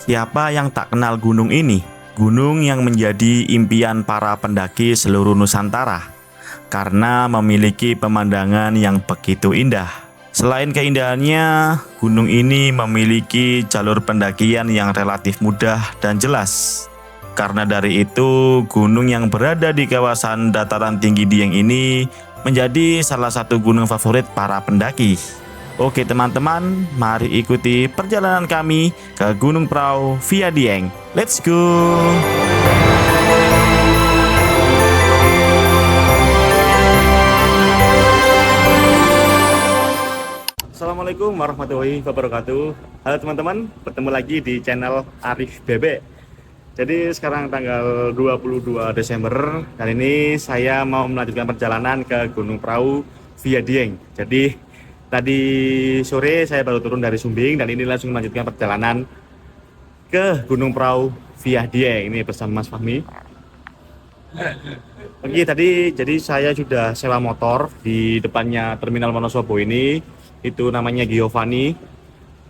Siapa yang tak kenal gunung ini? Gunung yang menjadi impian para pendaki seluruh Nusantara karena memiliki pemandangan yang begitu indah. Selain keindahannya, gunung ini memiliki jalur pendakian yang relatif mudah dan jelas. Karena dari itu, gunung yang berada di kawasan dataran tinggi Dieng ini menjadi salah satu gunung favorit para pendaki. Oke teman-teman, mari ikuti perjalanan kami ke Gunung Prau via Dieng. Let's go! Assalamualaikum warahmatullahi wabarakatuh. Halo teman-teman, bertemu lagi di channel Arif Bebek. Jadi sekarang tanggal 22 Desember dan ini saya mau melanjutkan perjalanan ke Gunung Prau via Dieng. Jadi tadi sore saya baru turun dari Sumbing dan ini langsung melanjutkan perjalanan ke Gunung Prau via Dieng. Ini bersama Mas Fahmi. Oke, jadi saya sudah sewa motor di depannya Terminal Wonosobo ini. Itu namanya Giovanni.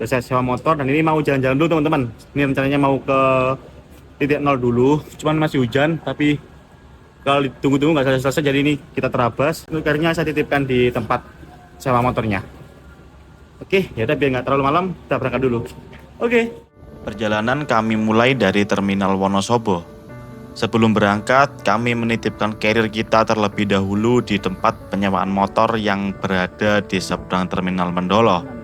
Saya sewa motor dan ini mau jalan-jalan dulu teman-teman. Ini rencananya mau ke titik nol dulu, cuman masih hujan, tapi kalau ditunggu-tunggu nggak selesai, jadi ini kita terabas. Akhirnya saya titipkan di tempat sewa motornya. Oke, ya udah biar nggak terlalu malam, kita berangkat dulu. Oke. Perjalanan kami mulai dari Terminal Wonosobo. Sebelum berangkat, kami menitipkan carrier kita terlebih dahulu di tempat penyewaan motor yang berada di seberang Terminal Mendolo.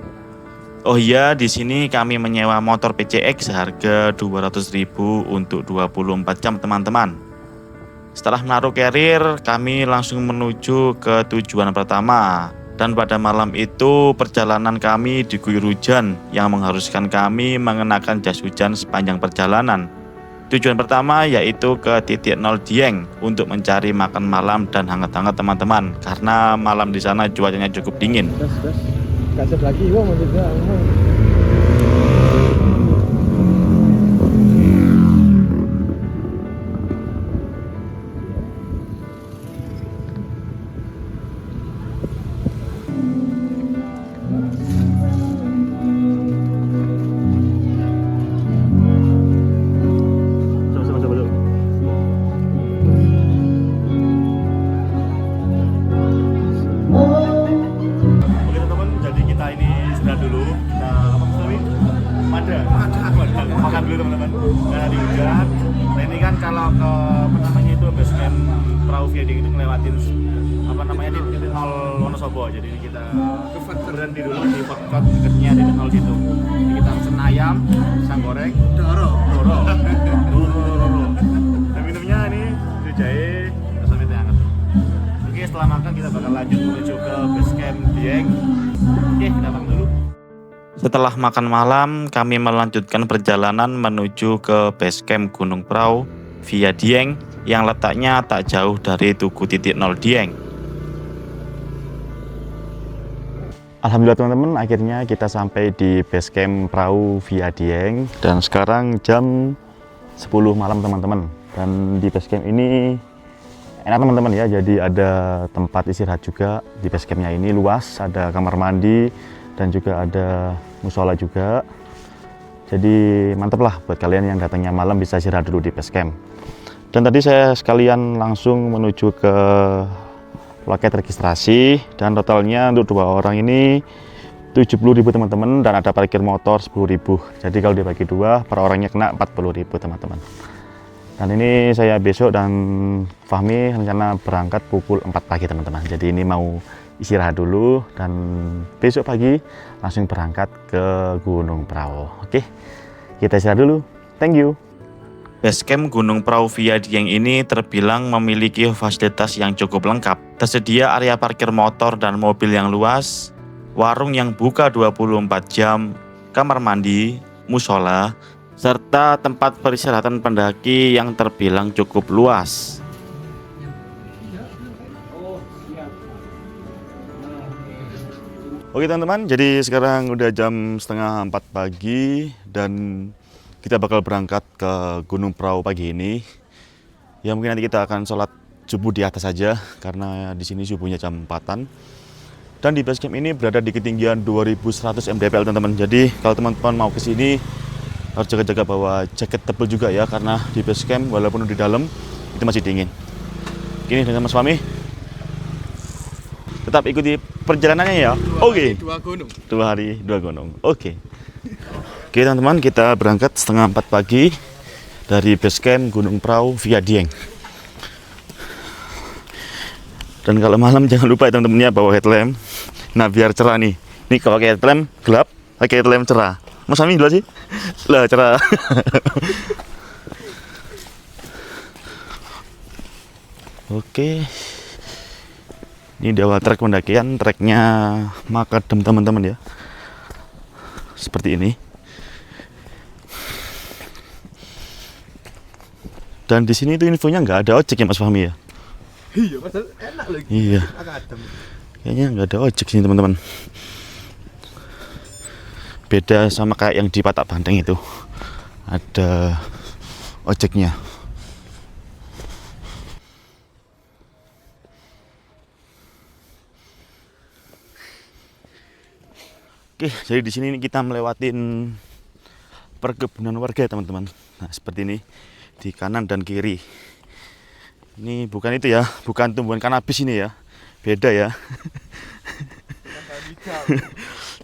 Oh iya, di sini kami menyewa motor PCX seharga 200.000 untuk 24 jam teman-teman. Setelah menaruh carrier, kami langsung menuju ke tujuan pertama. Dan pada malam itu perjalanan kami diguyur hujan yang mengharuskan kami mengenakan jas hujan sepanjang perjalanan. Tujuan pertama yaitu ke titik nol Dieng untuk mencari makan malam dan hangat-hangat teman-teman, karena malam di sana cuacanya cukup dingin. Kasih lagi gua maksudnya. Makan dulu teman-teman karena di hujan. Nah ini kan kalau ke apa namanya itu base camp Prau via Dieng itu ngelewatin apa namanya di titik nol Wonosobo. Jadi ini kita berhenti dulu di food court dekatnya titik nol situ. Jadi kita pesen ayam, pisang goreng, doro. Dan minumnya ini susu jahe sama teh hangat. Oke, setelah makan kita bakal lanjut menuju ke base camp Dieng. Oke, kita makan dulu. Setelah makan malam, kami melanjutkan perjalanan menuju ke base camp Gunung Prau via Dieng yang letaknya tak jauh dari Tugu titik nol Dieng. Alhamdulillah teman-teman, akhirnya kita sampai di base camp Prau via Dieng dan sekarang jam 10 malam teman-teman. Dan di base camp ini enak teman-teman ya, jadi ada tempat istirahat juga di base campnya ini, luas, ada kamar mandi dan juga ada musola juga. Jadi mantep lah buat kalian yang datangnya malam bisa istirahat dulu di base camp. Dan tadi saya sekalian langsung menuju ke loket registrasi dan totalnya untuk 2 orang ini 70.000 teman-teman, dan ada parkir motor 10.000. Jadi kalau dibagi 2 per orangnya kena 40.000 teman-teman. Dan ini saya besok dan Fahmi rencana berangkat pukul 4 pagi teman-teman. Jadi ini mau istirahat dulu dan besok pagi langsung berangkat ke Gunung Prau. Oke, kita istirahat dulu. Thank you. Basecamp Gunung Prau via Dieng ini terbilang memiliki fasilitas yang cukup lengkap. Tersedia area parkir motor dan mobil yang luas, warung yang buka 24 jam, kamar mandi, musola, serta tempat peristirahatan pendaki yang terbilang cukup luas. Oke teman-teman, jadi sekarang udah jam setengah 4 pagi dan kita bakal berangkat ke Gunung Prau pagi ini. Ya mungkin nanti kita akan sholat subuh di atas saja karena di sini subuhnya jam 4-an. Dan di basecamp ini berada di ketinggian 2100 mdpl teman-teman. Jadi kalau teman-teman mau ke sini harus jaga-jaga bawa jaket tebal juga ya, karena di base camp walaupun di dalam itu masih dingin. Gini dengan Mas Fahmi, tetap ikuti perjalanannya ya. Oke. 2 gunung. 2 hari 2 gunung. Oke. Oke teman-teman, kita berangkat setengah 4 pagi dari base camp Gunung Prau via Dieng. Dan kalau malam jangan lupa ya teman-teman ya, bawa headlamp. Nah biar cerah nih. Nih kalau pakai headlamp gelap, pakai headlamp cerah. Mas Ami dulu sih? Lah cerah. Oke. Ini di awal trek pendakian, treknya Makadam teman-teman ya. Seperti ini. Dan di sini tuh infonya nggak ada ojek ya Mas Fahmi ya? Iya, padahal enak lagi. Iya. Makadam. Kayaknya nggak ada ojek sini teman-teman. Beda sama kayak yang di Patak Banteng itu, ada ojeknya. Oke, jadi di sini kita melewatin perkebunan warga ya teman-teman. Nah seperti ini di kanan dan kiri. Ini bukan itu ya, bukan tumbuhan kanabis ini ya, beda ya.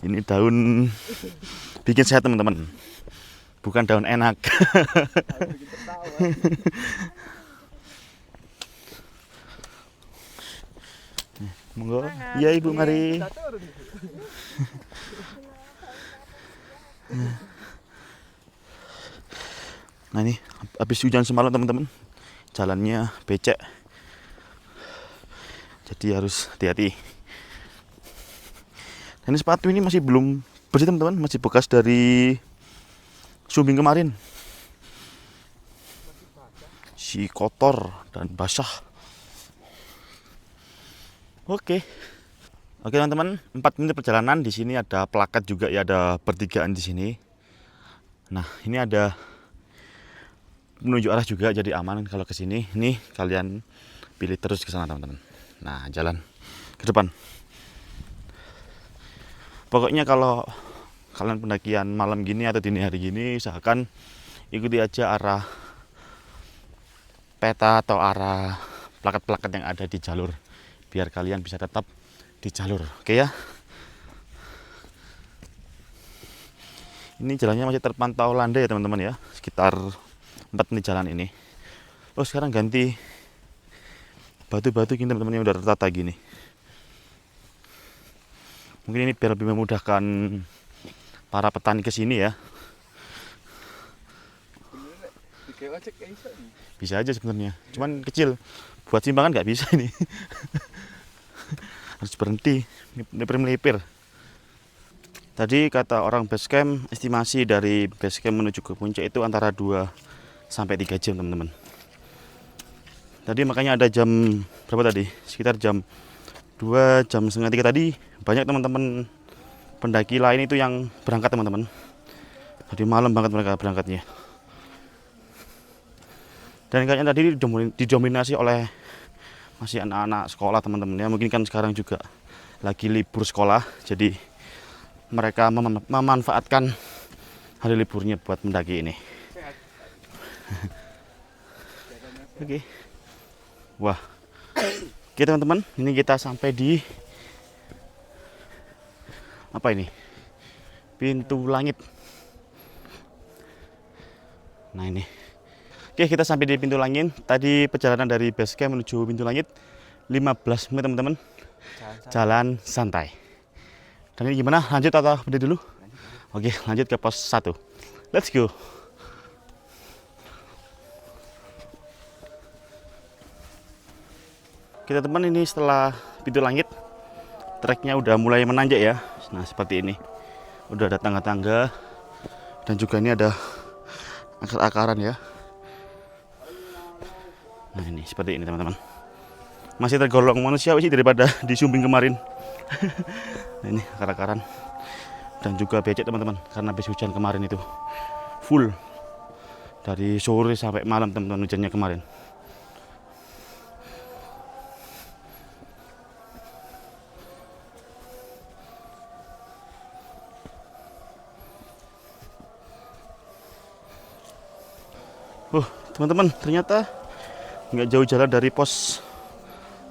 Ini daun bikin sehat teman-teman, bukan daun enak. Monggo, iya Ibu mari. Nah ini habis hujan semalam teman-teman, jalannya becek, jadi harus hati-hati. Dan sepatu ini masih belum bersih teman-teman, masih bekas dari sumbing kemarin, si kotor dan basah. Oke teman-teman, 4 menit perjalanan. Di sini ada plakat juga ya, ada pertigaan di sini. Nah ini ada menunjuk arah juga, jadi aman kalau ke sini. Nih kalian pilih terus ke sana teman-teman. Nah jalan ke depan. Pokoknya kalau kalian pendakian malam gini atau dini hari gini, usahakan ikuti aja arah peta atau arah plakat-plakat yang ada di jalur, biar kalian bisa tetap di jalur. Oke ya. Ini jalannya masih terpantau landai ya teman-teman ya, sekitar 4 menit jalan ini. Oh sekarang ganti batu-batu gini teman-teman, yang udah tertata gini. Mungkin ini biar lebih memudahkan para petani ke sini ya. Bisa aja sebenarnya, cuman kecil. Buat simpangan nggak bisa ini. Harus berhenti, melipir-melipir. Tadi kata orang base camp, estimasi dari base camp menuju ke puncak itu antara 2 sampai 3 jam teman-teman. Tadi makanya ada jam berapa tadi? Sekitar jam 2, jam setengah 3 tadi. Banyak teman-teman pendaki lain itu yang berangkat teman-teman. Jadi malam banget mereka berangkatnya. Dan kayaknya tadi didominasi oleh masih anak-anak sekolah teman-teman ya. Mungkin kan sekarang juga lagi libur sekolah, jadi mereka memanfaatkan hari liburnya buat mendaki ini. Oke. Wah. Oke teman-teman, ini kita sampai di apa ini? Pintu Langit. Nah ini. Oke, kita sampai di Pintu Langit. Tadi perjalanan dari base camp menuju Pintu Langit 15 menit teman-teman. Jalan santai. Dan ini gimana? Lanjut atau berhenti dulu? Oke, lanjut ke pos 1. Let's go. Kita teman, ini setelah Pintu Langit, treknya udah mulai menanjak ya. Nah seperti ini, udah ada tangga-tangga, dan juga ini ada akar-akaran ya. Nah ini seperti ini teman-teman, masih tergolong manusiawi sih daripada di sumbing kemarin. Nah, ini akar-akaran dan juga becek teman-teman, karena habis hujan kemarin itu full dari sore sampai malam teman-teman, hujannya kemarin. Teman-teman, ternyata nggak jauh jalan dari pos.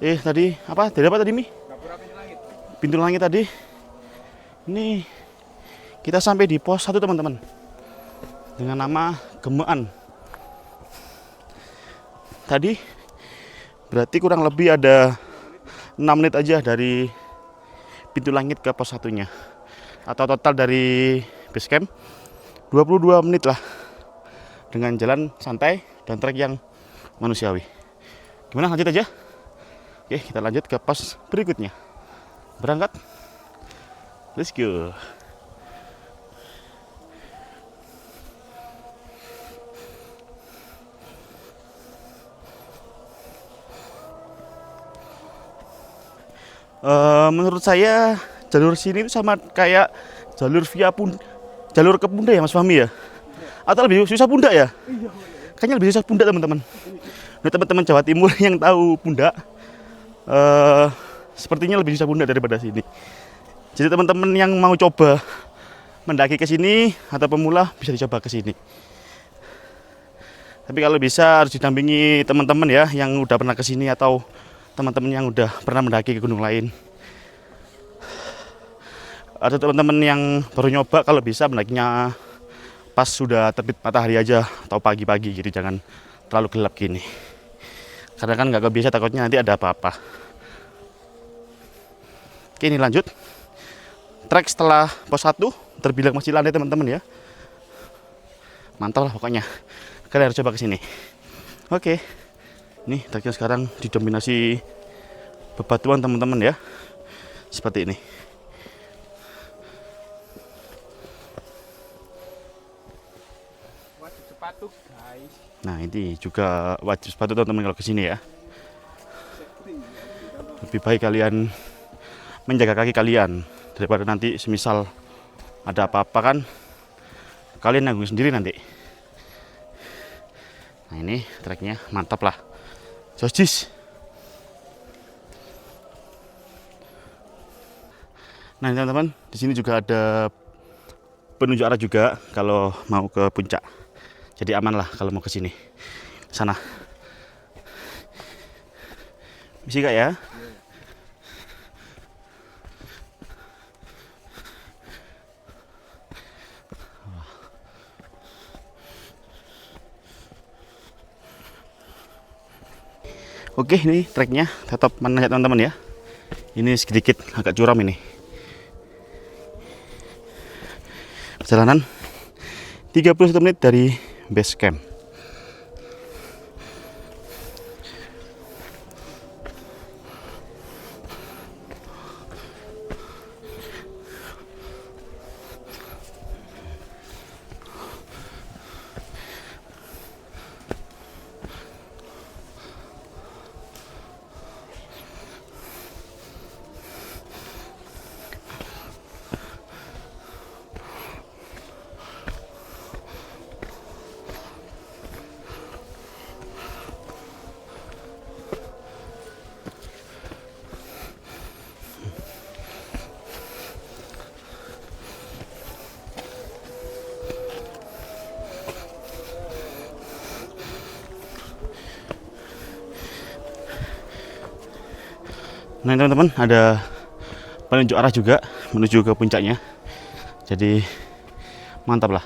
Tadi apa? Dari apa tadi, Mi? Pintu langit tadi. Ini kita sampai di pos 1, teman-teman. Dengan nama Gemean. Tadi berarti kurang lebih ada 6 menit aja dari pintu langit ke pos 1-nya. Atau total dari base camp 22 menit lah. Dengan jalan santai dan trek yang manusiawi. Gimana, lanjut aja? Oke, kita lanjut ke pos berikutnya. Berangkat. Let's go. Menurut saya jalur sini itu sama kayak jalur jalur ke Pundak ya, Mas Fahmi ya? Atau lebih susah Pundak ya? Kayaknya lebih susah Pundak, teman-teman. Nah, teman-teman Jawa Timur yang tahu Pundak, sepertinya lebih susah Pundak daripada sini. Jadi teman-teman yang mau coba mendaki ke sini atau pemula bisa dicoba ke sini. Tapi kalau bisa harus didampingi teman-teman ya yang udah pernah ke sini atau teman-teman yang udah pernah mendaki ke gunung lain. Ada teman-teman yang baru nyoba, kalau bisa mendakinya pas sudah terbit matahari aja atau pagi-pagi, jadi jangan terlalu gelap gini. Karena kan nggak kebiasa, takutnya nanti ada apa-apa. Oke, ini lanjut. Trek setelah pos 1 terbilang masih landai, teman-teman ya. Mantap lah pokoknya. Kalian harus coba ke sini. Oke. Nih, treknya sekarang didominasi bebatuan, teman-teman ya. Seperti ini. Wajib sepatu, guys. Nah, ini juga wajib sepatu, teman-teman, kalau ke sini ya. Lebih baik kalian menjaga kaki kalian daripada nanti semisal ada apa-apa kan kalian nanggung sendiri nanti. Nah, ini treknya mantap lah. Jojis. Nah, teman-teman, di sini juga ada penunjuk arah juga kalau mau ke puncak. Jadi aman lah kalau mau ke sini. Sana. Bisa gak ya? Oke, ini treknya tetap menanjak, teman-teman ya. Ini sedikit agak curam ini. Perjalanan 31 menit dari base camp. Nah, teman-teman, ada penunjuk arah juga menuju ke puncaknya. Jadi mantap lah.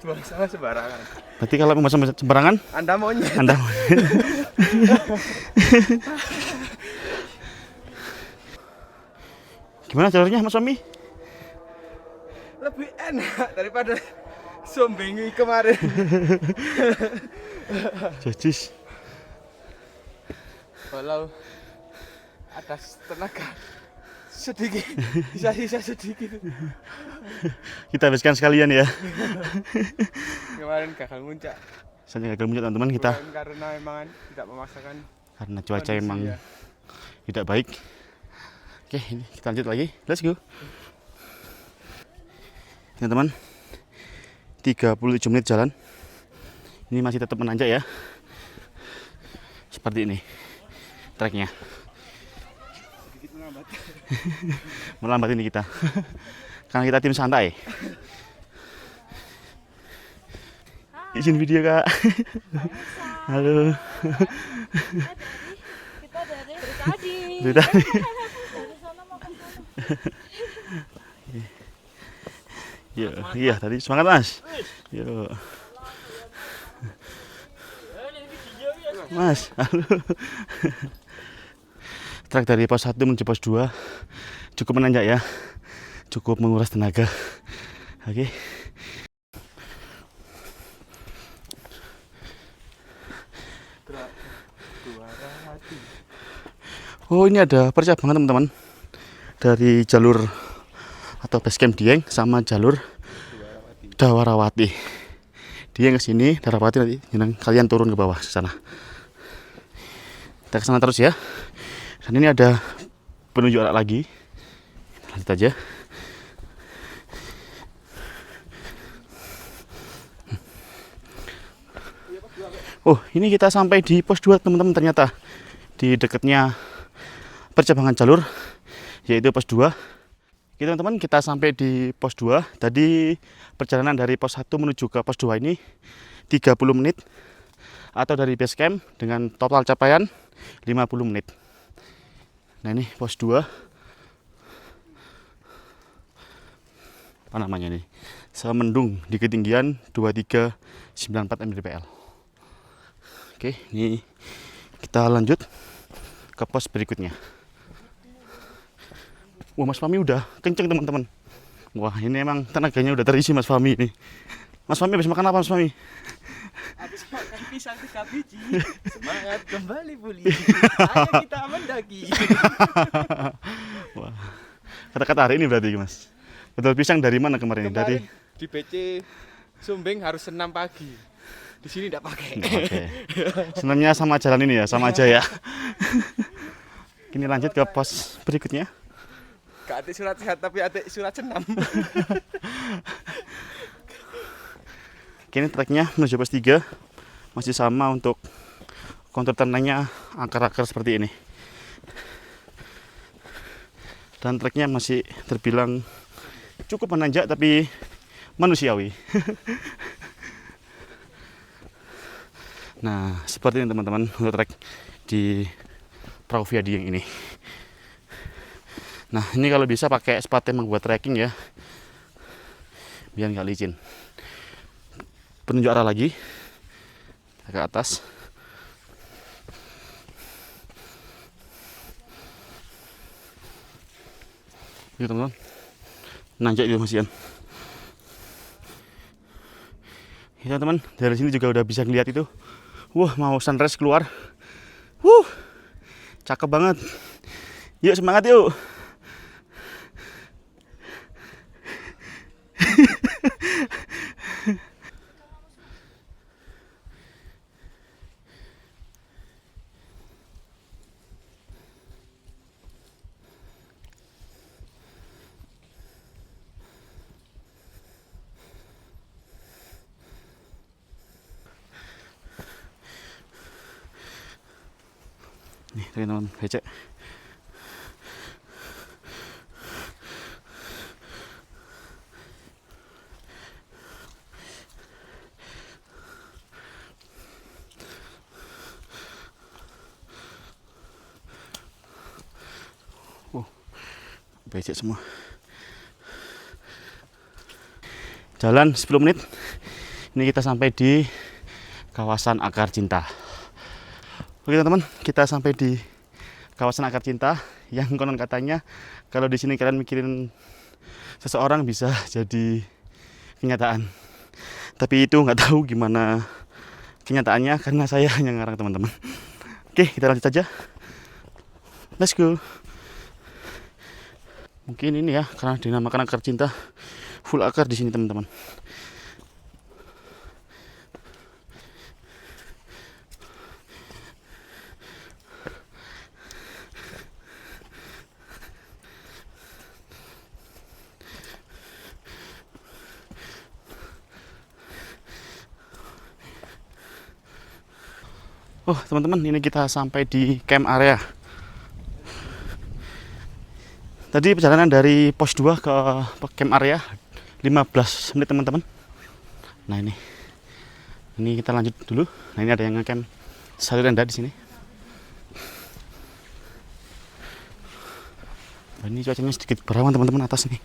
Buang sampah sembarangan. Berarti kalau mau sembarangan, Anda maunya. Anda gimana jalurnya, Mas Somi? Lebih enak daripada Sombengi kemarin. Jojis. Walau ada tenaga sedikit, sisa-sisa sedikit. Kita habiskan sekalian ya. Kemarin gagal muncak. Saya gagal muncak, teman-teman, kita Bukan karena memang tidak memaksakan. karena cuaca Kondisi, emang ya. tidak baik. Oke, ini kita lanjut lagi. Let's go. Teman-teman, 37 menit jalan. Ini masih tetap menanjak ya. Seperti ini treknya. Sedikit melambat. Melambat ini kita. Karena kita tim santai. Izin video Kak. Halo. Kita dari tadi. Dari tadi. Dari sana mau ke sana. Iya tadi semangat Mas. Yuk. Mas, halo. Trek dari pos 1 menuju pos 2 cukup menanjak ya. Cukup menguras tenaga. Oke. Oh, ini ada percabangan teman-teman. Dari jalur atau basecamp Dieng sama jalur Dawarawati. Dieng ke sini, Dawarawati nanti kalian turun ke bawah ke sana. Kita ke sana terus ya. Dan ini ada penunjuk arah lagi. Lanjut aja. Oh, ini kita sampai di pos 2 teman-teman, ternyata di dekatnya percabangan jalur yaitu pos 2. Oke teman-teman, kita sampai di pos 2. Tadi perjalanan dari pos 1 menuju ke pos 2 ini 30 menit atau dari base camp dengan total capaian 50 menit. Nah, ini pos 2. Apa namanya nih? Semendung di ketinggian 2394 mdpl. Oke, ini kita lanjut ke pos berikutnya. Wah, Mas Fahmi udah kenceng teman-teman. Wah, ini emang tenaganya udah terisi Mas Fahmi ini. Mas Fahmi habis makan apa Mas Fahmi? Habis makan pisang 3 biji. Semangat kembali pulih. Ayo kita mendaki. Wah, kata-kata hari ini berarti Mas. Betul, pisang dari mana kemarin? Dari Di BC Sumbing harus senam pagi. Di sini enggak pakai. Oke. Senamnya sama jalan ini ya, sama aja ya. Kini lanjut ke pos berikutnya. Gak ada surat sehat tapi ada surat senam. Kini treknya menuju pos 3. Masih sama untuk kontur tanahnya akar-akar seperti ini. Dan treknya masih terbilang cukup menanjak tapi manusiawi. Nah, seperti ini teman-teman untuk trek di Perahu Via Dieng ini. Nah, ini kalau bisa pakai sepatu yang membuat trekking ya, biar nggak licin. Penunjuk arah lagi ke atas. Ini teman-teman, nanjak itu masian. Ya teman-teman, dari sini juga udah bisa ngeliat itu. Wah, mau sunrise keluar. Cakep banget. Yuk semangat yuk. Nih teman-teman, becek. Becek semua. Jalan 10 menit. Ini kita sampai di kawasan Akar Cinta. Oke teman-teman, kita sampai di kawasan Akar Cinta yang konon katanya kalau di sini kalian mikirin seseorang bisa jadi kenyataan. Tapi itu nggak tahu gimana kenyataannya karena saya hanya ngarang teman-teman. Oke, kita lanjut saja. Let's go. Mungkin ini ya karena dinamakan Akar Cinta, full akar di sini teman-teman. Oh teman-teman, ini kita sampai di camp area. Tadi perjalanan dari pos 2 ke camp area 15 menit teman-teman. Nah ini Ini kita lanjut dulu. Nah, ini ada yang ngecamp satu tenda di sini. Nah, ini cuacanya sedikit berawan teman-teman atas nih.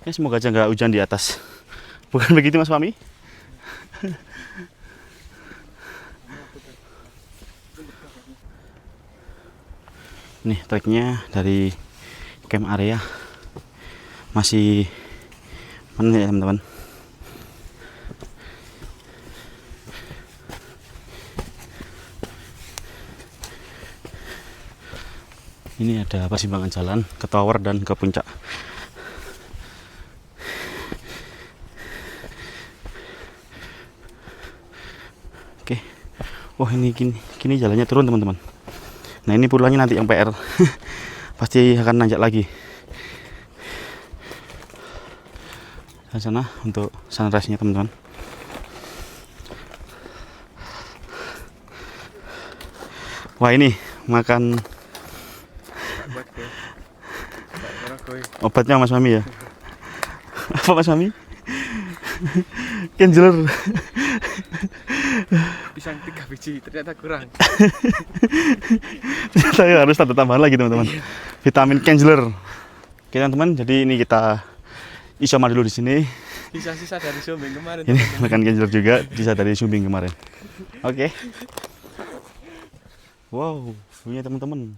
Ya, semoga aja nggak hujan di atas. Bukan begitu Mas Fahmi? Nih treknya dari camp area masih mana ya teman-teman? Ini ada persimpangan jalan ke tower dan ke puncak. Oke, wah ini kini jalannya turun teman-teman. Nah ini pulangnya nanti yang PR. Pasti akan nanjak lagi. Di sana untuk sunrise-nya teman-teman. Wah ini makan obatnya Mas Mami ya. Apa Mas Mami? Kenjeler. Pisang 3 biji ternyata kurang. Saya harus ada tambahan lagi teman-teman. Vitamin Kenjeler. Oke teman-teman, jadi ini kita isoma dulu di sini. Sisa-sisa dari sumbing kemarin. Ini makan Kenjeler juga, sisa dari sumbing kemarin. Oke. Wow, punya teman-teman.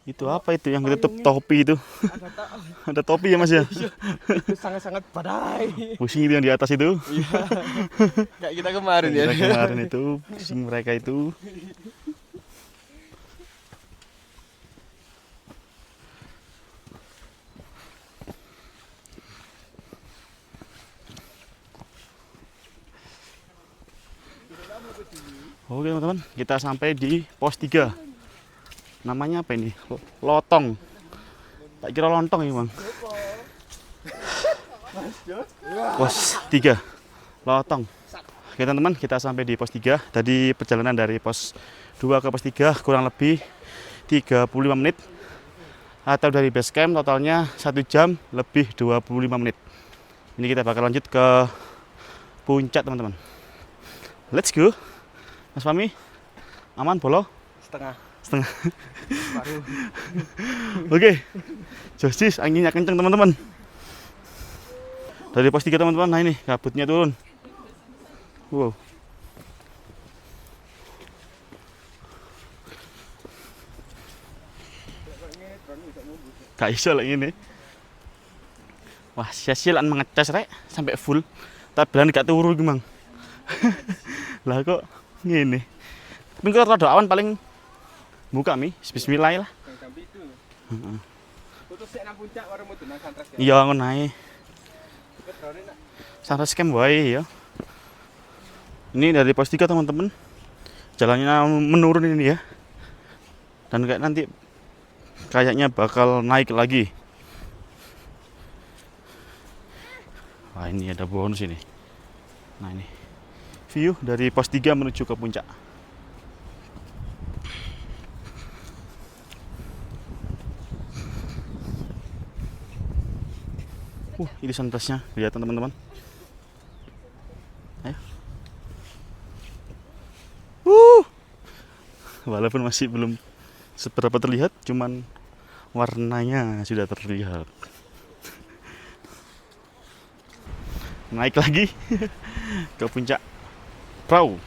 Itu apa itu yang ditutup topi itu? Ada topi ya Mas ya? Itu sangat-sangat badai. Pusing itu yang di atas itu. Iya. Kayak kita kemarin ya. Kita kemarin itu, pusing mereka itu. Oke teman-teman, kita sampai di pos 3. Namanya apa ini? Lotong. Tak kira lontong ini bang. Pos 3 Lotong. Oke teman-teman, kita sampai di pos 3. Tadi perjalanan dari pos 2 ke pos 3 kurang lebih 35 menit. Atau dari base camp totalnya 1 jam lebih 25 menit. Ini kita bakal lanjut ke puncak teman-teman. Let's go. Mas Fahmi, aman bolo? Setengah. Baru. Oke, josis anginnya kenceng teman-teman. Dari pos 3 teman-teman, nah ini kabutnya turun. Wow. Gak iso lagi ini. Wah, sia-siaan mengecas rek sampai full. Tak berani gak turu gimang. Lah kok ngene. Tapi kalau rada awan paling buka mi, bismillah lah. Heeh. Putus sik nang puncak baru mutu nang sunrise. Iya ngono ae. Sunrise camp wae ya. Ini dari pos 3 teman-teman. Jalannya menurun ini ya. Dan kayak nanti kayaknya bakal naik lagi. Wah, ini ada bonus ini. Nah, ini view dari pos 3 menuju ke puncak. Ini sunrise-nya, lihat teman-teman. Ayo. Walaupun masih belum seberapa terlihat, cuman warnanya sudah terlihat. Naik lagi ke puncak perahu.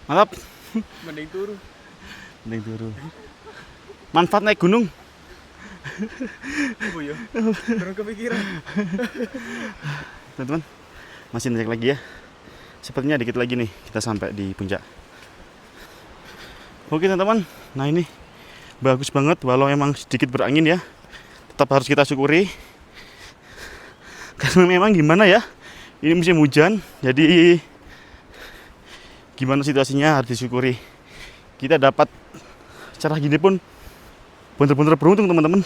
Mantap. Mending turu. Mending turu. Manfaat naik gunung. Oh iya. Kurang kepikiran. Teman-teman, masih naik lagi ya. Sepertinya dikit lagi nih kita sampai di puncak. Oke teman-teman, nah ini bagus banget walau emang sedikit berangin ya. Tetap harus kita syukuri. Karena memang gimana ya, Ini musim hujan, jadi gimana situasinya harus disyukuri. Kita dapat cerah gini pun bener-bener beruntung teman-teman.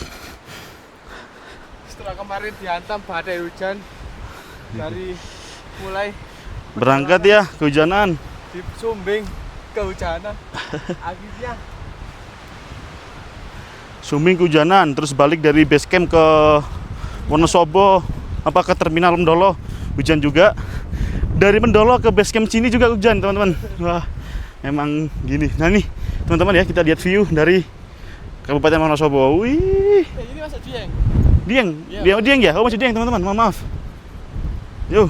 Setelah kemarin dihantam badai hujan dari mulai Berangkat ya kehujanan. di Sumbing kehujanan, akhirnya Sumbing kehujanan, terus balik dari base camp ke Wonosobo, apa ke terminal Mendolo, hujan juga. Dari Mendolo ke base camp sini juga hujan teman-teman. Wah, emang gini. Nah nih teman-teman ya, kita lihat view dari Kabupaten Wonosobo. Wih, ini masuk Dieng. Dieng, Dieng ya? Oh masih Dieng teman-teman, maaf. Yuk.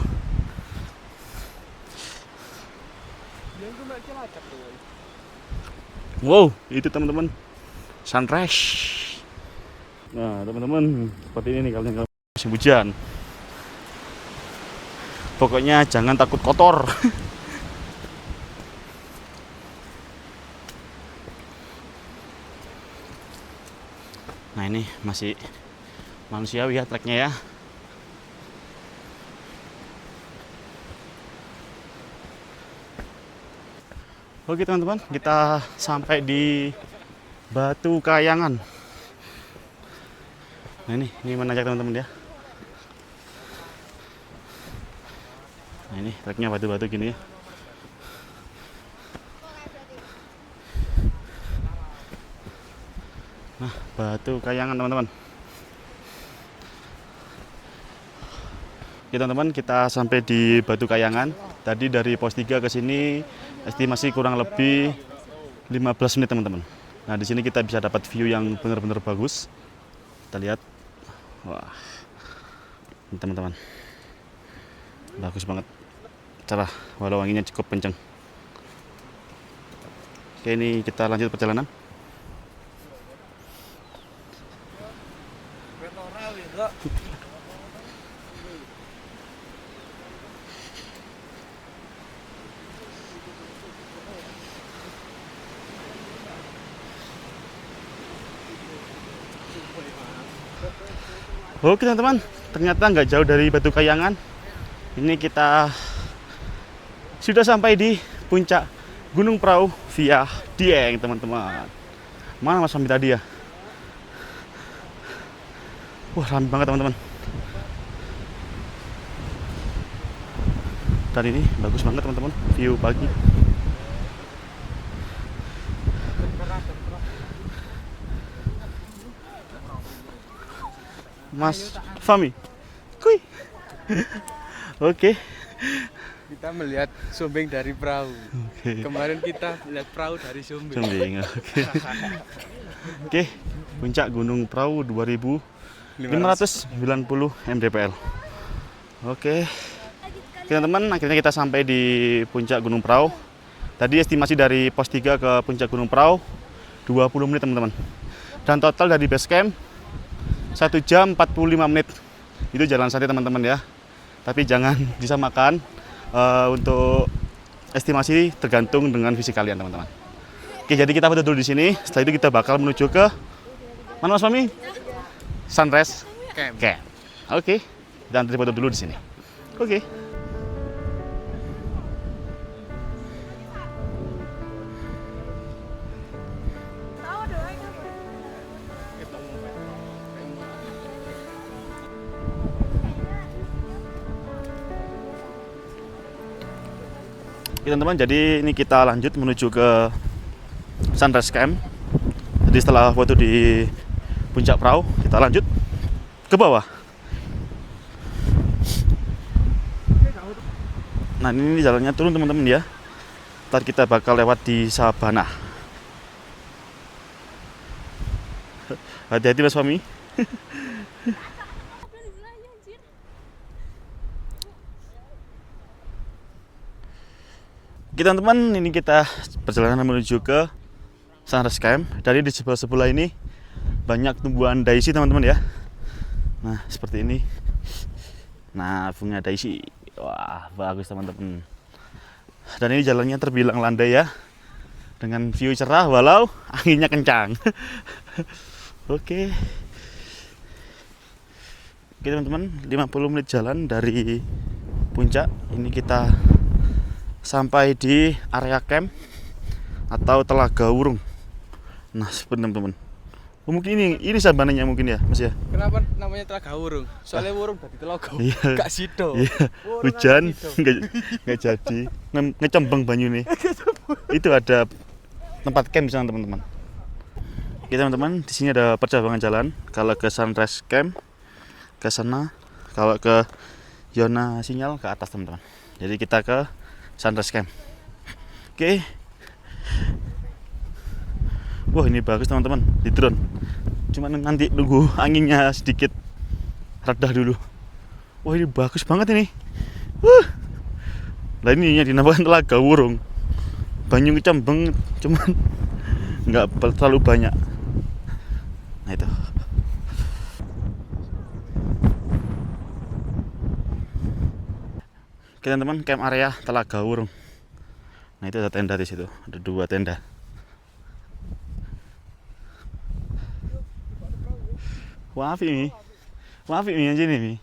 Dieng tuh naik Cilacap tuh. Wow, itu teman-teman sunrise. Nah teman-teman, seperti ini nih kalau musim hujan. Pokoknya jangan takut kotor. Nah ini masih manusiawi ya treknya ya. Oke teman-teman, kita sampai di Batu Kayangan. Nah ini menanjak teman-teman ya. Nah ini treknya batu-batu gini ya. Nah, Batu Kayangan teman-teman. Oke teman-teman, kita sampai di Batu Kayangan. Tadi dari pos 3 ke sini estimasi kurang lebih 15 menit teman-teman. Nah, di sini kita bisa dapat view yang benar-benar bagus. Kita lihat. Wah. Ini teman-teman. Bagus banget. Cerah, walau anginnya cukup kencang. Oke, ini kita lanjut perjalanan. Oke teman-teman, ternyata nggak jauh dari Batu Kayangan. Ini kita sudah sampai di puncak Gunung Prau via Dieng teman-teman. Mana Mas Fahmi tadi ya? Wah ramai banget teman-teman. Dan ini bagus banget teman-teman, view pagi. Mas Fahmi, kui. Oke. Kita melihat Sumbing dari perahu. Oke. Kemarin kita melihat perahu dari Sumbing. Sumbing, oke. Oke, puncak Gunung Prau 2590 mdpl. Oke. Oke teman-teman, akhirnya kita sampai di puncak Gunung Prau. Tadi estimasi dari pos 3 ke puncak Gunung Prau 20 menit teman-teman. Dan total dari base camp 1 jam 45 menit. Itu jalan santai teman-teman ya. Tapi jangan disamakan, untuk estimasi tergantung dengan visi kalian teman-teman. Oke, jadi kita foto dulu di sini. Setelah itu kita bakal menuju ke mana Mas Fahmi? Sunrise Camp. Camp. Oke. Dan kita foto dulu di sini. Oke. Tahu doang apa? Oke teman-teman, jadi ini kita lanjut menuju ke Sunrise Camp. Jadi setelah foto di puncak perahu, kita lanjut ke bawah. Nah ini jalannya turun teman-teman ya. Ntar kita bakal lewat di Sabana. Hati-hati Mas Fahmi. Oke teman-teman, ini kita perjalanan menuju ke Sunrise Camp. Dari di sebelah ini banyak tumbuhan daisy teman-teman ya. Nah seperti ini. Nah bunga daisy, wah bagus teman-teman. Dan ini jalannya terbilang landai ya, dengan view cerah walau anginnya kencang. Oke. Oke teman-teman, 50 menit jalan dari puncak. Ini kita sampai di area camp atau Telaga Wurung. Nah, teman-teman. Oh, mungkin ini sambanannya mungkin ya, Mas ya. Kenapa namanya Telaga Wurung? Soalnya wurung dari telaga. Iya. Gak sido. Iya. Hujan nggak jadi. Ngecembeng banyu nih. Itu ada tempat camp di sana, teman-teman. Oke, teman-teman, di sini ada percabangan jalan. Kalau ke Sunrise Camp ke sana, kalau ke Yona Sinyal ke atas, teman-teman. Jadi kita ke Sunrise Camp. Oke. Wah, ini bagus teman-teman di drone. Cuma nanti nunggu anginnya sedikit reda dulu. Wah, ini bagus banget ini. Lah ini yang dinamakan Telaga Wurung. Banyu ngecembeng, cuman nggak terlalu banyak. Nah itu. Oke, teman-teman, camp area Telaga Wurung. Nah itu ada tenda di situ, ada 2 tenda. Wafi mi aja nih mi.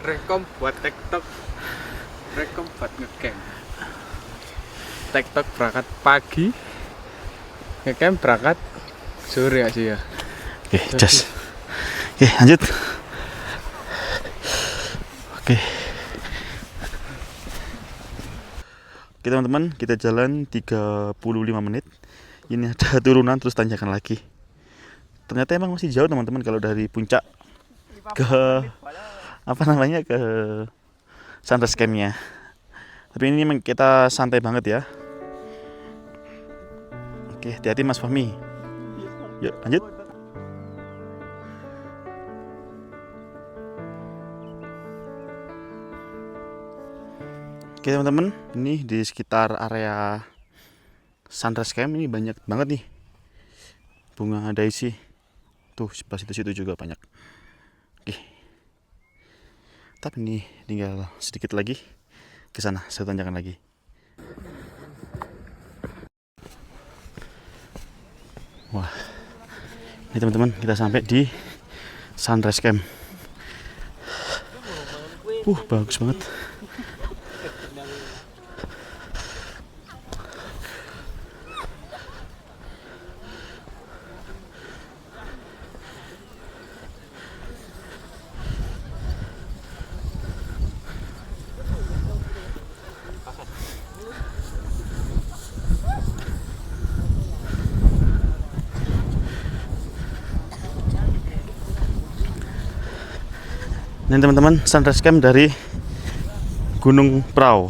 Rekom buat TikTok. Rekom buat ngecamp. TikTok berangkat pagi. Ngecamp berangkat sore aja ya. Oke, jas. Oke, lanjut. Oke. Oke, teman-teman, kita jalan 35 menit. Ini ada turunan terus tanjakan lagi. Ternyata emang masih jauh, teman-teman, kalau dari puncak ke ke Sunrise Camp-nya. Tapi ini memang kita santai banget ya. Oke, hati-hati Mas Fahmi. Yuk, lanjut. Oke, teman-teman, ini di sekitar area Sunrise Camp ini banyak banget nih bunga daisy. Tuh sebelah situ juga banyak. Oke. Tapi ini tinggal sedikit lagi ke sana, saya tanjakan lagi. Wah. Ini teman-teman, kita sampai di Sunrise Camp. Bagus banget. Ini teman-teman, Sunrise Camp dari Gunung Prau.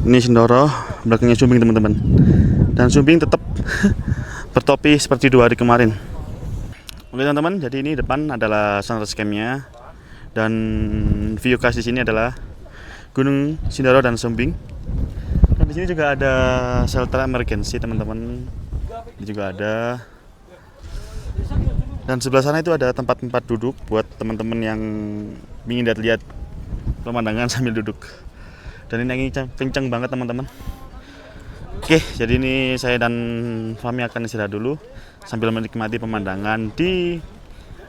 Ini Sindoro, belakangnya Sumbing, teman-teman. Dan Sumbing tetap bertopi seperti 2 hari kemarin. Oke teman-teman, jadi ini depan adalah Sunrise Camp-nya. Dan view khas di sini adalah Gunung Sindoro dan Sumbing. Dan di sini juga ada shelter emergency, teman-teman. Ini juga ada. Dan sebelah sana itu ada tempat-tempat duduk buat teman-teman yang ingin lihat pemandangan sambil duduk. Dan ini angin kencang banget, teman-teman. Oke, jadi ini saya dan Fahmi akan istirahat dulu sambil menikmati pemandangan di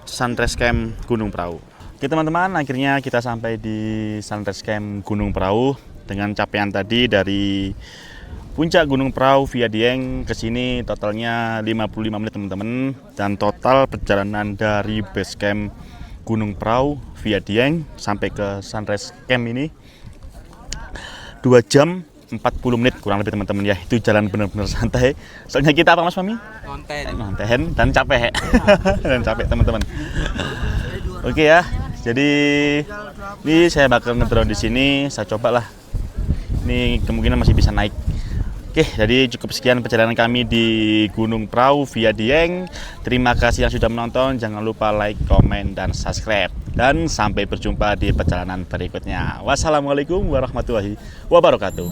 Sunrise Camp Gunung Prau. Oke teman-teman, akhirnya kita sampai di Sunrise Camp Gunung Prau. Dengan capaian tadi dari puncak Gunung Prau via Dieng ke sini totalnya 55 menit, teman-teman. Dan total perjalanan dari base camp Gunung Prau via Dieng sampai ke Sunrise Camp ini 2 jam 40 menit kurang lebih, teman-teman ya. Itu jalan benar-benar santai. Soalnya kita apa Mas Fahmi? Ngonten dan capek. Dan capek, teman-teman. Oke ya. Jadi ini saya bakal ngedrone di sini, saya cobalah. Ini kemungkinan masih bisa naik. Oke, jadi cukup sekian perjalanan kami di Gunung Prau via Dieng. Terima kasih yang sudah menonton. Jangan lupa like, komen, dan subscribe. Dan sampai berjumpa di perjalanan berikutnya. Wassalamualaikum warahmatullahi wabarakatuh.